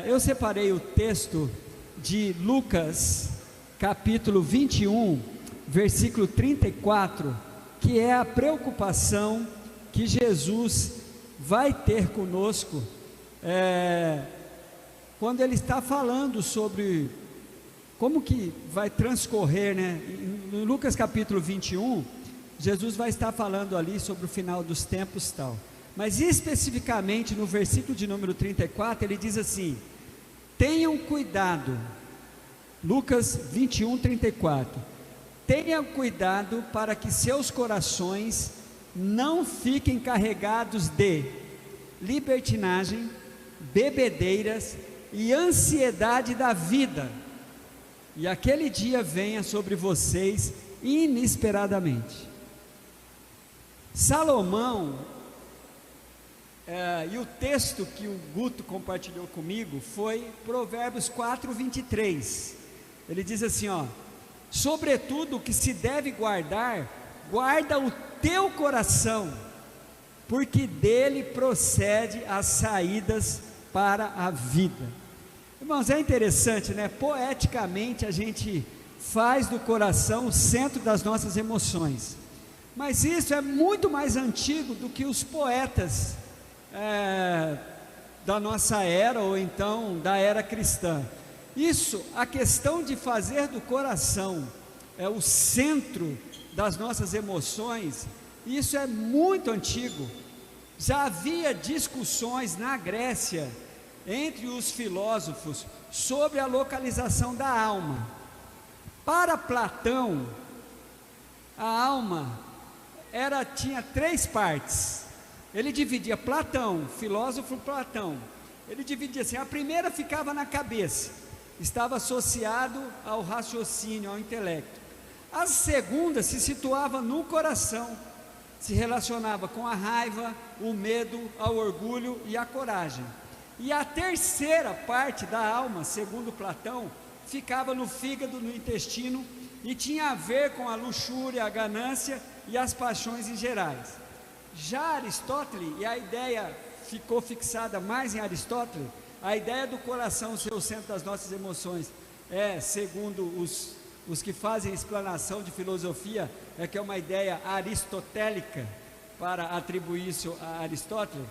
Eu separei o texto de Lucas, capítulo 21, versículo 34, que é a preocupação que Jesus vai ter conosco, quando ele está falando sobre como que vai transcorrer, né? Em Lucas capítulo 21, Jesus vai estar falando ali sobre o final dos tempos e tal. Mas especificamente no versículo de número 34, ele diz assim: tenham cuidado, Lucas 21, 34, tenham cuidado para que seus corações não fiquem carregados de libertinagem, bebedeiras e ansiedade da vida, e aquele dia venha sobre vocês inesperadamente. Salomão, e o texto que o Guto compartilhou comigo foi Provérbios 4, 23. Ele diz assim, sobretudo o que se deve guardar, guarda o teu coração, porque dele procede as saídas para a vida. Irmãos, é interessante, né? Poeticamente a gente faz do coração o centro das nossas emoções, mas isso é muito mais antigo do que os poetas da nossa era, ou então da era cristã. Isso, a questão de fazer do coração o centro das nossas emoções, isso é muito antigo. Já havia discussões na Grécia entre os filósofos sobre a localização da alma. Para Platão, a alma tinha três partes. Ele dividia, filósofo Platão, ele dividia assim: a primeira ficava na cabeça, estava associado ao raciocínio, ao intelecto. A segunda se situava no coração, se relacionava com a raiva, o medo, ao orgulho e a coragem. E a terceira parte da alma, segundo Platão, ficava no fígado, no intestino, e tinha a ver com a luxúria, a ganância e as paixões em gerais. Já Aristóteles, e a ideia ficou fixada mais em Aristóteles, a ideia do coração ser o centro das nossas emoções, segundo os que fazem explanação de filosofia, que é uma ideia aristotélica, para atribuir isso a Aristóteles.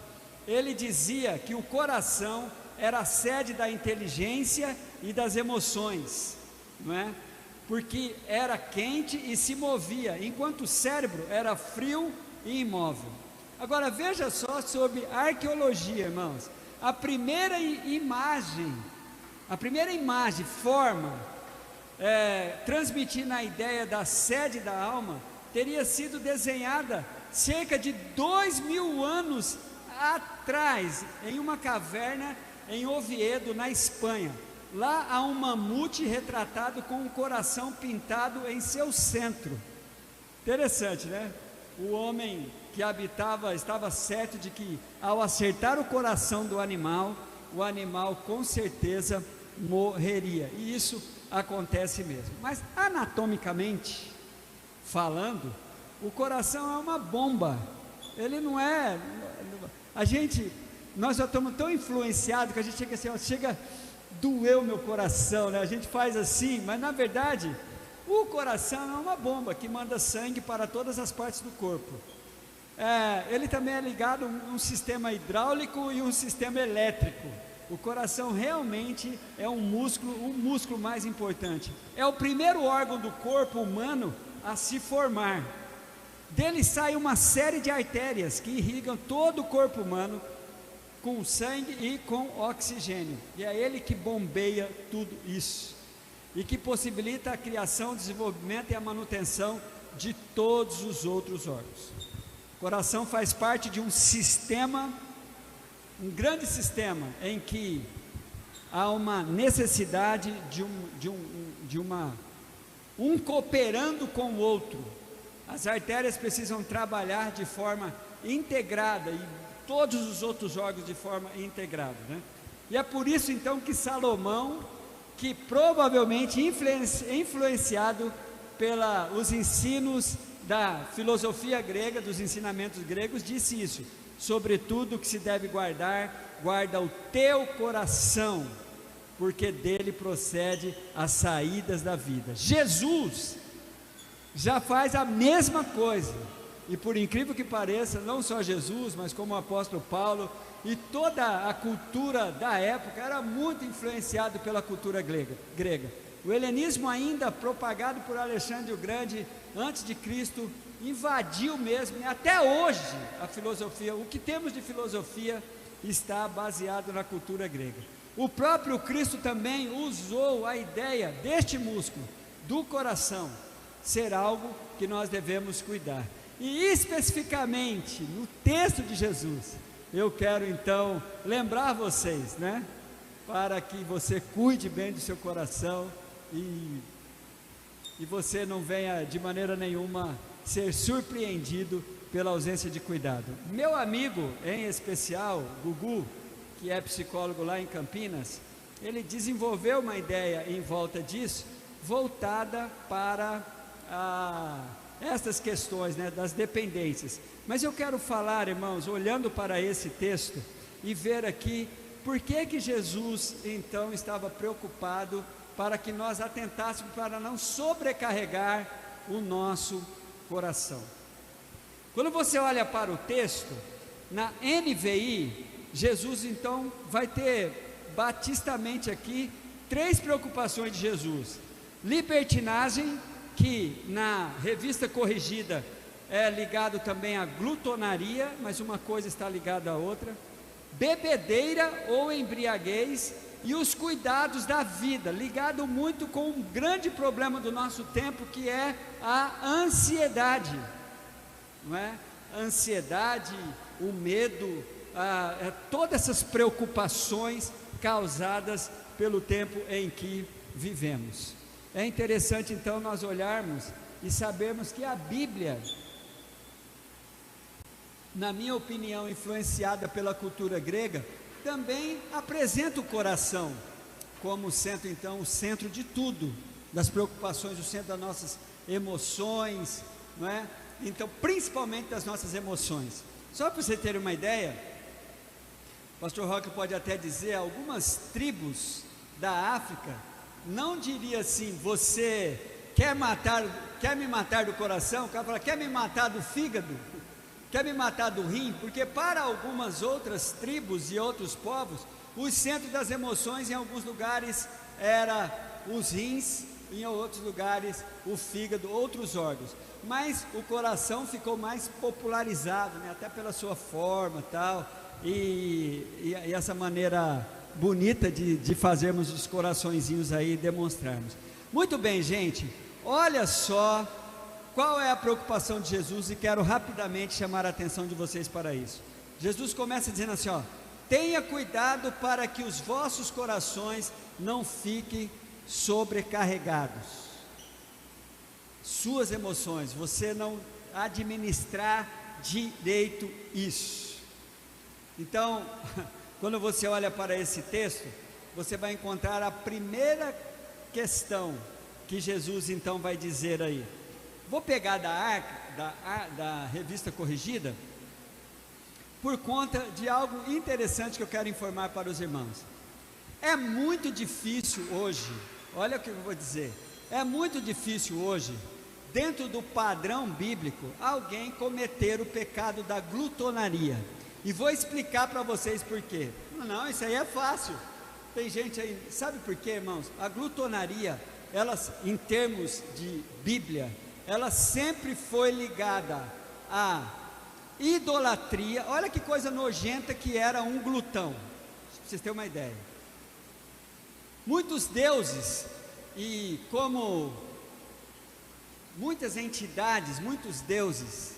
Ele dizia que o coração era a sede da inteligência e das emoções, não é? Porque era quente e se movia, enquanto o cérebro era frio e imóvel. Agora veja só sobre arqueologia, irmãos. A primeira imagem forma, transmitindo a ideia da sede da alma, teria sido desenhada cerca de 2000 anos atrás, em uma caverna em Oviedo, na Espanha. Lá há um mamute retratado com um coração pintado em seu centro. Interessante, né? O homem que habitava estava certo de que, ao acertar o coração do animal, o animal com certeza morreria, e isso acontece mesmo. Mas anatomicamente falando, o coração é uma bomba. Ele não é... nós já estamos tão influenciados que a gente chega assim, chega, doeu meu coração, né? A gente faz assim, mas na verdade o coração é uma bomba que manda sangue para todas as partes do corpo. Ele também é ligado a um sistema hidráulico e um sistema elétrico. O coração realmente é um músculo mais importante. É o primeiro órgão do corpo humano a se formar. Dele sai uma série de artérias que irrigam todo o corpo humano com sangue e com oxigênio. E é ele que bombeia tudo isso, e que possibilita a criação, o desenvolvimento e a manutenção de todos os outros órgãos. O coração faz parte de um sistema, um grande sistema, em que há uma necessidade de um cooperando com o outro. As artérias precisam trabalhar de forma integrada, e todos os outros órgãos de forma integrada, né? E é por isso então que Salomão, que provavelmente influenciado pelos ensinos da filosofia grega, dos ensinamentos gregos, disse isso: sobretudo o que se deve guardar, guarda o teu coração, porque dele procede as saídas da vida. Jesus já faz a mesma coisa, e por incrível que pareça, não só Jesus, mas como o apóstolo Paulo, e toda a cultura da época era muito influenciado pela cultura grega. O helenismo, ainda propagado por Alexandre o Grande, antes de Cristo, invadiu mesmo, e até hoje a filosofia, o que temos de filosofia, está baseado na cultura grega. O próprio Cristo também usou a ideia deste músculo, do coração, ser algo que nós devemos cuidar. E especificamente no texto de Jesus, eu quero então lembrar vocês, para que você cuide bem do seu coração e você não venha de maneira nenhuma ser surpreendido pela ausência de cuidado. Meu amigo, em especial, Gugu, que é psicólogo lá em Campinas, ele desenvolveu uma ideia em volta disso, voltada para essas questões, das dependências. Mas eu quero falar, irmãos, olhando para esse texto e ver aqui por que Jesus então estava preocupado para que nós atentássemos para não sobrecarregar o nosso coração. Quando você olha para o texto, na NVI, Jesus então vai ter batistamente aqui 3 preocupações de Jesus: libertinagem, que na revista corrigida é ligado também à glutonaria, mas uma coisa está ligada à outra, bebedeira ou embriaguez, e os cuidados da vida, ligado muito com um grande problema do nosso tempo, que é a ansiedade, não é? A ansiedade, o medo, todas essas preocupações causadas pelo tempo em que vivemos. É interessante então nós olharmos e sabermos que a Bíblia, na minha opinião, influenciada pela cultura grega, também apresenta o coração como sendo então o centro de tudo, das preocupações, o centro das nossas emoções, não é? Então, principalmente das nossas emoções. Só para você ter uma ideia, o pastor Roque pode até dizer, algumas tribos da África não diria assim: você quer me matar do coração? O cara fala: quer me matar do fígado? Quer me matar do rim? Porque para algumas outras tribos e outros povos, o centro das emoções em alguns lugares era os rins, em outros lugares o fígado, outros órgãos. Mas o coração ficou mais popularizado, até pela sua forma tal, e essa maneira bonita de fazermos os coraçõezinhos aí e demonstrarmos. Muito bem, gente, olha só qual é a preocupação de Jesus, e quero rapidamente chamar a atenção de vocês para isso. Jesus começa dizendo assim, tenha cuidado para que os vossos corações não fiquem sobrecarregados. Suas emoções, você não administrar direito isso. Então, quando você olha para esse texto, você vai encontrar a primeira questão que Jesus então vai dizer aí. Vou pegar da revista corrigida, por conta de algo interessante que eu quero informar para os irmãos. É muito difícil hoje, olha o que eu vou dizer, é muito difícil hoje, dentro do padrão bíblico, alguém cometer o pecado da glutonaria. E vou explicar para vocês por quê. Não, isso aí é fácil. Tem gente aí, sabe por quê, irmãos? A glutonaria, em termos de Bíblia, ela sempre foi ligada à idolatria. Olha que coisa nojenta que era um glutão, para vocês terem uma ideia. Muitos deuses, e como muitas entidades, muitos deuses,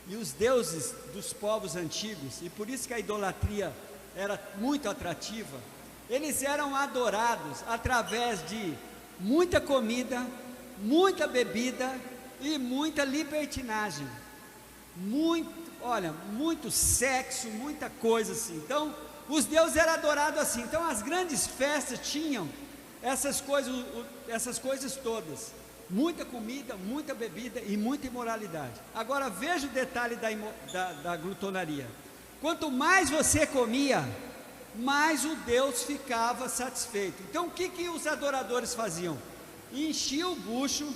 e os deuses dos povos antigos, e por isso que a idolatria era muito atrativa, eles eram adorados através de muita comida, muita bebida e muita libertinagem, muito sexo, muita coisa assim. Então, os deuses eram adorados assim. Então, as grandes festas tinham essas coisas todas: muita comida, muita bebida e muita imoralidade. Agora, veja o detalhe da glutonaria. Quanto mais você comia, mais o Deus ficava satisfeito. Então o que os adoradores faziam? Enchia o bucho,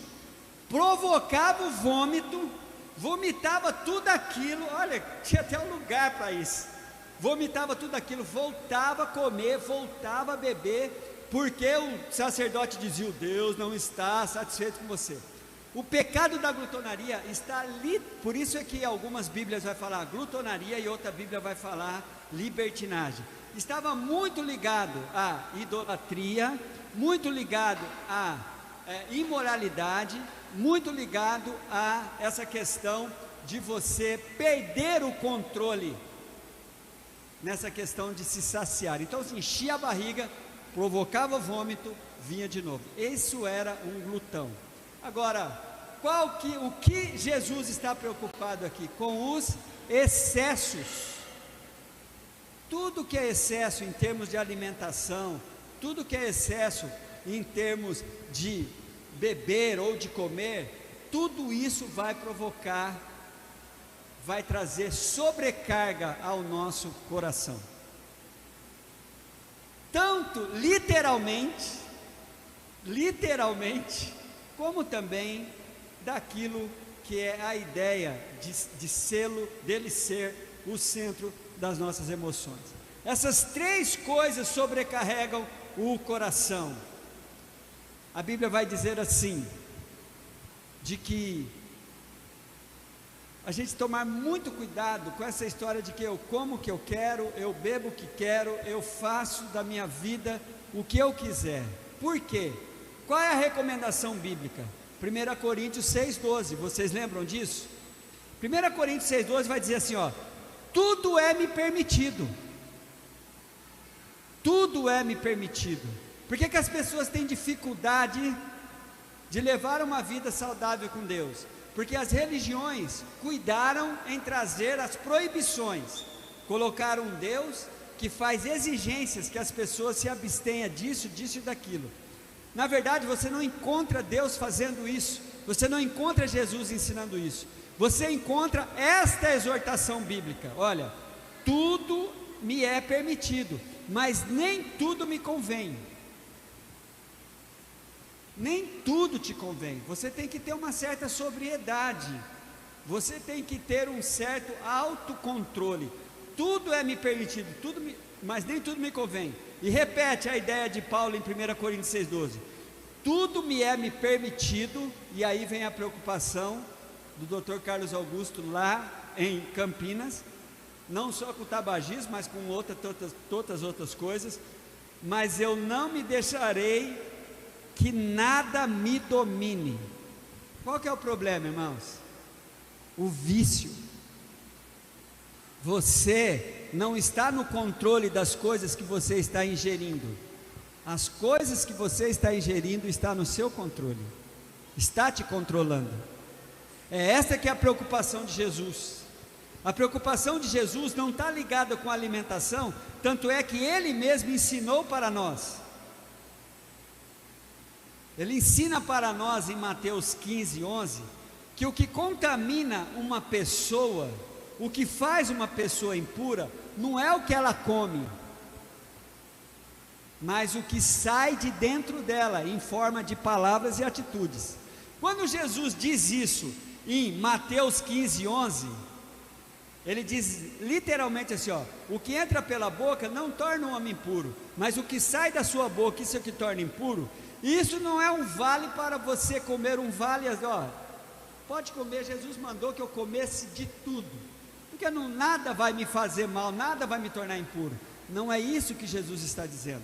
provocava o vômito, vomitava tudo aquilo, olha, tinha até um lugar para isso, vomitava tudo aquilo, voltava a comer, voltava a beber, porque o sacerdote dizia: o Deus não está satisfeito com você. O pecado da glutonaria está ali, por isso é que algumas bíblias vai falar glutonaria e outra bíblia vai falar libertinagem. Estava muito ligado à idolatria, muito ligado à imoralidade, muito ligado a essa questão de você perder o controle nessa questão de se saciar. Então se enchia a barriga, provocava vômito, vinha de novo. Isso era um glutão. Agora, o que Jesus está preocupado aqui? Com os excessos. Tudo que é excesso em termos de alimentação, tudo que é excesso em termos de beber ou de comer, tudo isso vai provocar, vai trazer sobrecarga ao nosso coração. Tanto literalmente, como também daquilo que é a ideia dele ser o centro das nossas emoções. Essas três coisas sobrecarregam o coração. A Bíblia vai dizer assim, de que a gente tomar muito cuidado com essa história de que eu como o que eu quero, eu bebo o que quero, eu faço da minha vida o que eu quiser. Por quê? Qual é a recomendação bíblica? 1 Coríntios 6,12, vocês lembram disso? 1 Coríntios 6,12 vai dizer assim, ó: tudo é me permitido. Tudo é me permitido. Por que as pessoas têm dificuldade de levar uma vida saudável com Deus? Porque as religiões cuidaram em trazer as proibições, colocaram um Deus que faz exigências que as pessoas se abstenham disso e daquilo. Na verdade, você não encontra Deus fazendo isso, você não encontra Jesus ensinando isso, você encontra esta exortação bíblica: olha, tudo me é permitido, mas nem tudo me convém. Nem tudo te convém. Você tem que ter uma certa sobriedade, você tem que ter um certo autocontrole. Tudo é me permitido, mas nem tudo me convém. E repete a ideia de Paulo em 1 Coríntios 6,12: tudo me é me permitido. E aí vem a preocupação do Dr. Carlos Augusto lá em Campinas, não só com o tabagismo, mas com todas outras coisas. Mas eu não me deixarei que nada me domine. Qual que é o problema, irmãos? O vício. Você não está no controle das coisas que você está ingerindo. As coisas que você está ingerindo estão no seu controle, está te controlando. É essa que é a preocupação de Jesus. A preocupação de Jesus não está ligada com a alimentação, tanto é que Ele mesmo ensinou para nós. Ele ensina para nós em Mateus 15:11, que o que contamina uma pessoa, o que faz uma pessoa impura, não é o que ela come, mas o que sai de dentro dela, em forma de palavras e atitudes. Quando Jesus diz isso em Mateus 15:11, ele diz literalmente assim, ó: o que entra pela boca não torna um homem impuro, mas o que sai da sua boca, isso é que torna impuro. Isso não é um vale para você comer, um vale, ó, pode comer, Jesus mandou que eu comesse de tudo, porque nada vai me fazer mal, nada vai me tornar impuro. Não é isso que Jesus está dizendo,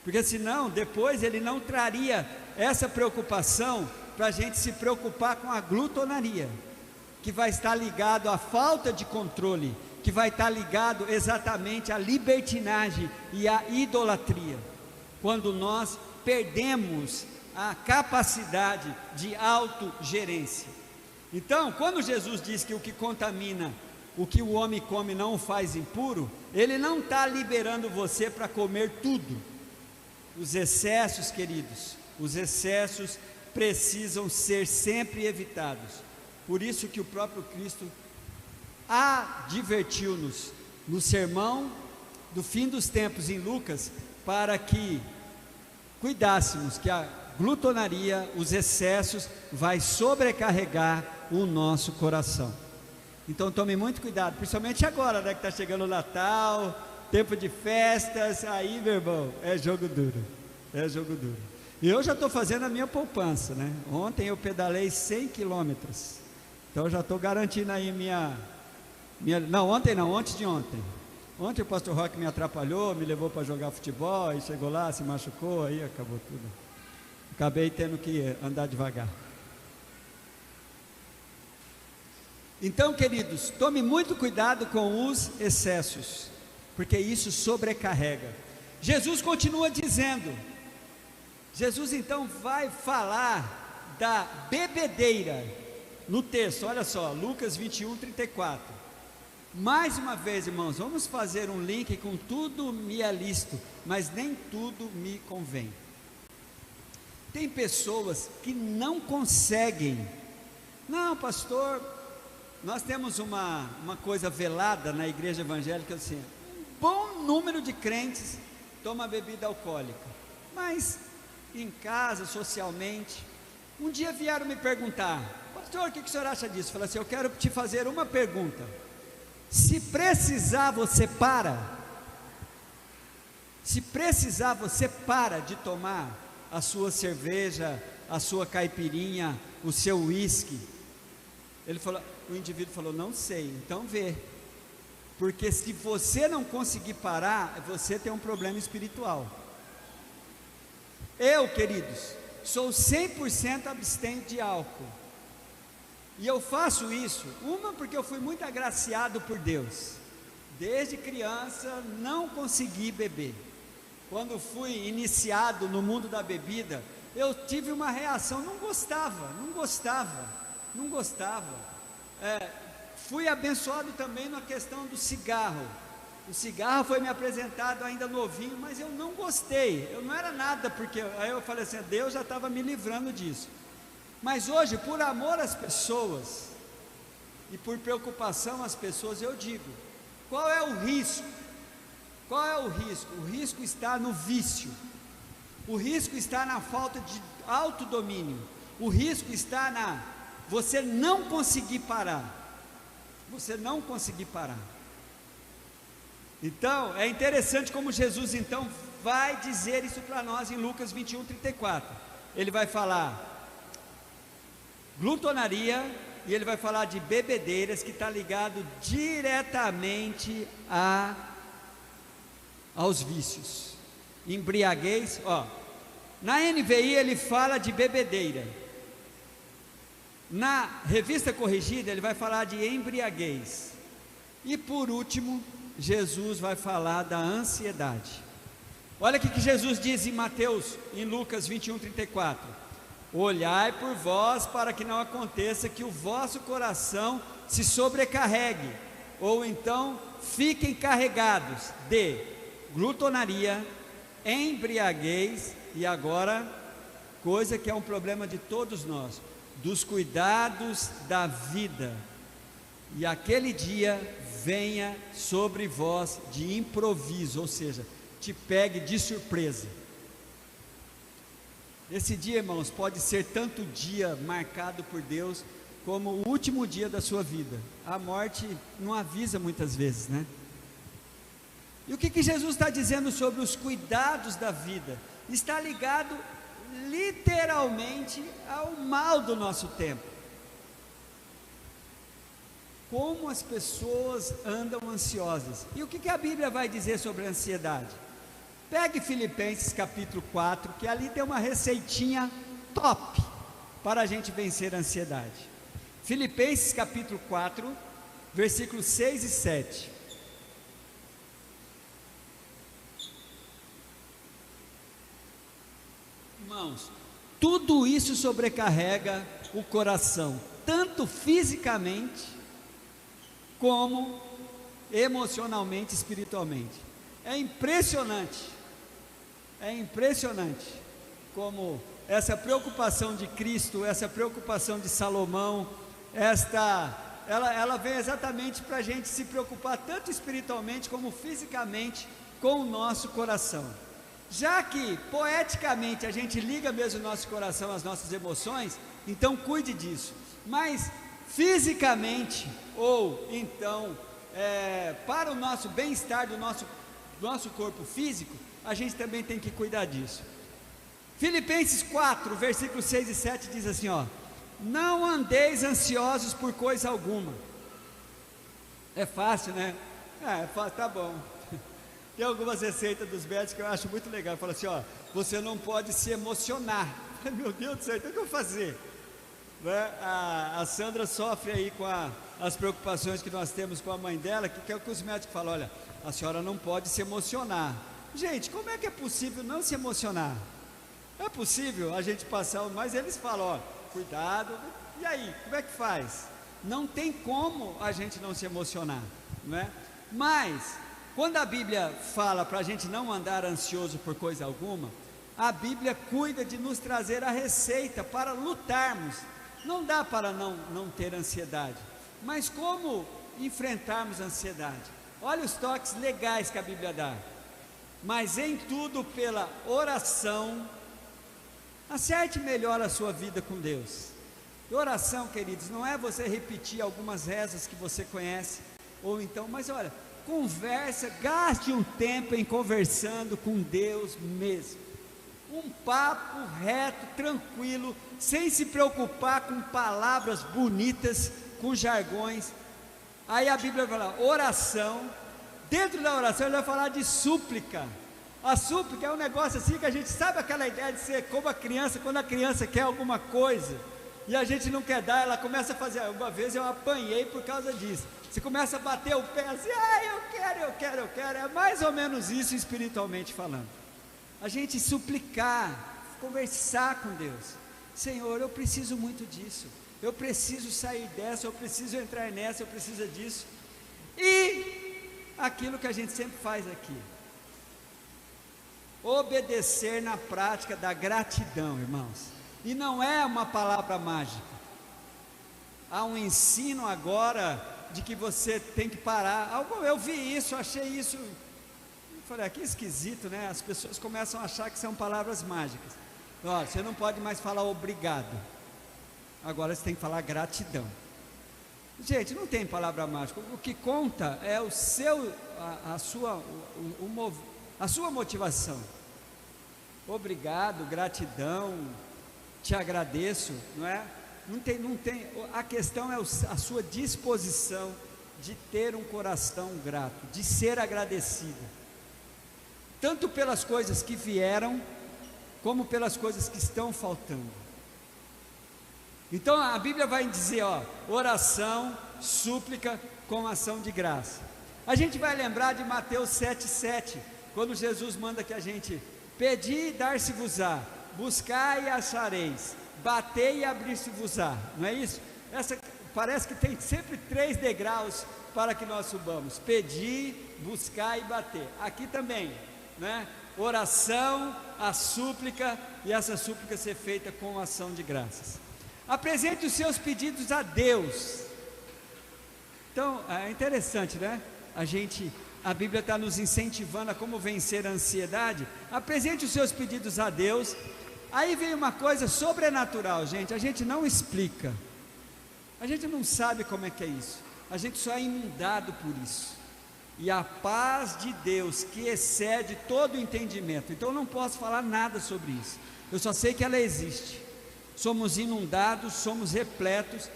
porque senão depois Ele não traria essa preocupação para a gente se preocupar com a glutonaria, que vai estar ligado à falta de controle, que vai estar ligado exatamente à libertinagem e à idolatria, quando nós perdemos a capacidade de autogerência. Então, quando Jesus diz que o que contamina, o que o homem come não o faz impuro, Ele não está liberando você para comer tudo. Os excessos, queridos, os excessos precisam ser sempre evitados. Por isso que o próprio Cristo advertiu-nos no sermão do fim dos tempos em Lucas, para que cuidássemos, que a glutonaria, os excessos, vai sobrecarregar o nosso coração. Então tome muito cuidado, principalmente agora, né, que está chegando o Natal, tempo de festas, aí, meu irmão, é jogo duro, é jogo duro. E eu já estou fazendo a minha poupança, né? Ontem eu pedalei 100 quilômetros, então já estou garantindo aí não, ontem não, antes de ontem. Ontem o pastor Roque me atrapalhou, me levou para jogar futebol, aí chegou lá, se machucou, aí acabou tudo. Acabei tendo que andar devagar. Então, queridos, tome muito cuidado com os excessos, porque isso sobrecarrega. Jesus continua dizendo, Jesus então vai falar da bebedeira no texto, olha só, Lucas 21, 34. Mais uma vez, irmãos, vamos fazer um link com tudo me é lícito, mas nem tudo me convém. Tem pessoas que não conseguem, não, pastor, nós temos uma coisa velada na igreja evangélica, assim, um bom número de crentes toma bebida alcoólica, mas em casa, socialmente, um dia vieram me perguntar, pastor, o que o senhor acha disso? Eu falei assim, eu quero te fazer uma pergunta, se precisar você para, de tomar a sua cerveja, a sua caipirinha, o seu uísque. O indivíduo falou, não sei, então vê, porque se você não conseguir parar, você tem um problema espiritual. Eu, queridos, sou 100% abstente de álcool, e eu faço isso, porque eu fui muito agraciado por Deus, desde criança não consegui beber. Quando fui iniciado no mundo da bebida, eu tive uma reação, não gostava. Fui abençoado também na questão do cigarro. O cigarro foi me apresentado ainda novinho, mas eu não gostei, eu não era nada, porque aí eu falei assim, Deus já estava me livrando disso. Mas hoje, por amor às pessoas e por preocupação às pessoas, eu digo, qual é o risco? Qual é o risco? O risco está no vício, o risco está na falta de autodomínio, o risco está na você não conseguir parar, Então, é interessante como Jesus então vai dizer isso para nós em Lucas 21, 34, ele vai falar glutonaria, e ele vai falar de bebedeiras, que está ligado diretamente aos vícios, embriaguez, na NVI ele fala de bebedeira, na Revista Corrigida ele vai falar de embriaguez, e por último, Jesus vai falar da ansiedade. Olha o que Jesus diz em Lucas 21, 34, olhai por vós para que não aconteça que o vosso coração se sobrecarregue, ou então fiquem carregados de glutonaria, embriaguez, e agora, coisa que é um problema de todos nós, dos cuidados da vida, e aquele dia venha sobre vós de improviso, ou seja, te pegue de surpresa. Esse dia, irmãos, pode ser tanto dia marcado por Deus, como o último dia da sua vida. A morte não avisa muitas vezes, né? E o que Jesus está dizendo sobre os cuidados da vida? Está ligado literalmente ao mal do nosso tempo. Como as pessoas andam ansiosas. E o que a Bíblia vai dizer sobre a ansiedade? Pegue Filipenses capítulo 4, que ali tem uma receitinha top para a gente vencer a ansiedade. Filipenses capítulo 4, versículos 6 e 7. Irmãos, tudo isso sobrecarrega o coração, tanto fisicamente, como emocionalmente, espiritualmente. É impressionante como essa preocupação de Cristo, essa preocupação de Salomão, ela vem exatamente para a gente se preocupar tanto espiritualmente como fisicamente com o nosso coração. Já que poeticamente a gente liga mesmo o nosso coração às nossas emoções, então cuide disso. Mas fisicamente, ou então para o nosso bem-estar do nosso corpo físico, a gente também tem que cuidar disso. Filipenses 4, versículos 6 e 7 diz assim, ó: não andeis ansiosos por coisa alguma. É fácil, né? É fácil, tá bom. Tem algumas receitas dos médicos que eu acho muito legal. Fala assim, ó: você não pode se emocionar. Meu Deus do céu, então o que eu vou fazer? Né? A Sandra sofre aí com as preocupações que nós temos com a mãe dela, que é o que os médicos falam: olha, a senhora não pode se emocionar. Gente, como é que é possível não se emocionar? É possível a gente passar, mas eles falam, ó, cuidado. E aí, como é que faz? Não tem como a gente não se emocionar, não é? Mas quando a Bíblia fala para a gente não andar ansioso por coisa alguma, a Bíblia cuida de nos trazer a receita para lutarmos. Não dá para não ter ansiedade, mas como enfrentarmos a ansiedade? Olha os toques legais que a Bíblia dá. Mas em tudo pela oração. Acerte melhor a sua vida com Deus. E oração, queridos, não é você repetir algumas rezas que você conhece, ou então, mas olha, conversa, gaste um tempo em conversando com Deus mesmo. Um papo reto, tranquilo, sem se preocupar com palavras bonitas, com jargões. Aí a Bíblia vai falar oração. Dentro da oração ele vai falar de súplica. A súplica é um negócio assim que a gente sabe, aquela ideia de ser como a criança, quando a criança quer alguma coisa e a gente não quer dar, ela começa a fazer. Uma vez eu apanhei por causa disso. Você começa a bater o pé assim, eu quero. É mais ou menos isso espiritualmente falando. A gente suplicar, conversar com Deus. Senhor, eu preciso muito disso, eu preciso sair dessa, eu preciso entrar nessa, eu preciso disso. E aquilo que a gente sempre faz aqui, obedecer na prática da gratidão, irmãos. E não é uma palavra mágica. Há um ensino agora de que você tem que parar. Eu vi isso, achei isso, eu falei, que esquisito, né? As pessoas começam a achar que são palavras mágicas. Ó, você não pode mais falar obrigado, agora você tem que falar gratidão. Gente, não tem palavra mágica. O que conta é a sua motivação. Obrigado, gratidão, te agradeço, não é? Não tem. A questão é a sua disposição de ter um coração grato, de ser agradecido, tanto pelas coisas que vieram, como pelas coisas que estão faltando. Então a Bíblia vai dizer, ó, oração, súplica com ação de graça. A gente vai lembrar de Mateus 7,7, quando Jesus manda que a gente pedi e dar-se-vos-á, buscai e achareis, batei e abrir-se-vos-á, não é isso? Parece que tem sempre 3 degraus para que nós subamos: pedir, buscar e bater. Aqui também, né? Oração, a súplica, e essa súplica ser feita com ação de graças. Apresente os seus pedidos a Deus. Então, é interessante, né? A Bíblia está nos incentivando a como vencer a ansiedade. Apresente os seus pedidos a Deus. Aí vem uma coisa sobrenatural, gente. A gente não explica, a gente não sabe como é que é isso. A gente só é inundado por isso. E a paz de Deus, que excede todo o entendimento. Então eu não posso falar nada sobre isso. Eu só sei que ela existe. Somos inundados, somos repletos.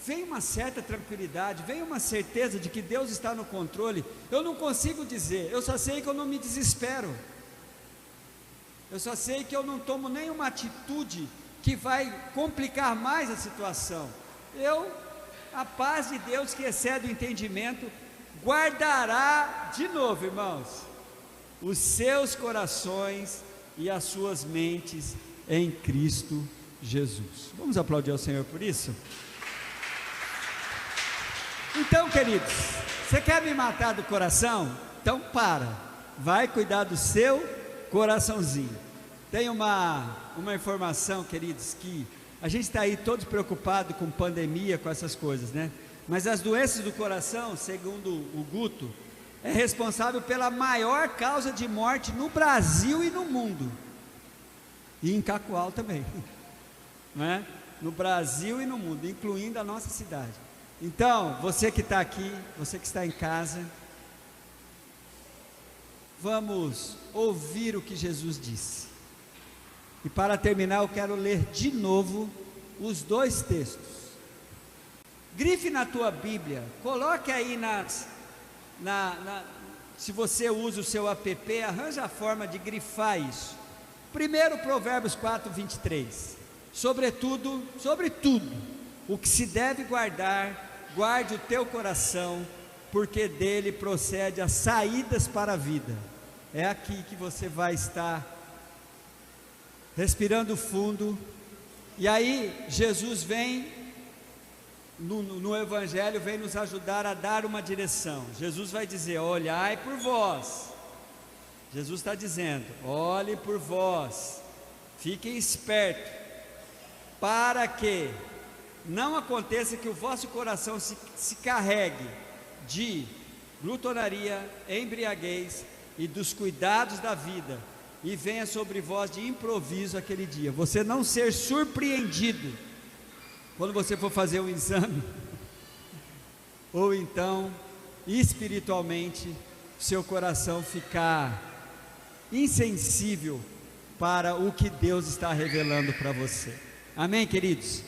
Vem uma certa tranquilidade, vem uma certeza de que Deus está no controle. Eu não consigo dizer, eu só sei que eu não me desespero. Eu só sei que eu não tomo nenhuma atitude que vai complicar mais a situação. A paz de Deus, que excede o entendimento, guardará, de novo, irmãos, os seus corações e as suas mentes em Cristo Jesus. Vamos aplaudir ao Senhor por isso? Então, queridos, você quer me matar do coração? Então vai cuidar do seu coraçãozinho. Tem uma informação, queridos, que a gente está aí todos preocupados com pandemia, com essas coisas, né? Mas as doenças do coração, segundo o Guto, é responsável pela maior causa de morte no Brasil e no mundo, e em Cacoal também, não é? No Brasil e no mundo, incluindo a nossa cidade. Então, você que está aqui, você que está em casa, vamos ouvir o que Jesus disse. E para terminar, eu quero ler de novo os dois textos. Grife na tua Bíblia, coloque aí se você usa o seu app, arranja a forma de grifar isso. Primeiro, Provérbios 4, 23. Sobre tudo, o que se deve guardar, guarde o teu coração, porque dele procede as saídas para a vida. É aqui que você vai estar respirando fundo. E aí Jesus vem no Evangelho, vem nos ajudar a dar uma direção. Jesus vai dizer: olhai por vós. Jesus está dizendo: olhe por vós, fiquem espertos, para que não aconteça que o vosso coração se carregue de glutonaria, embriaguez e dos cuidados da vida, e venha sobre vós de improviso aquele dia. Você não ser surpreendido quando você for fazer um exame, ou então espiritualmente seu coração ficar insensível para o que Deus está revelando para você. Amém, queridos?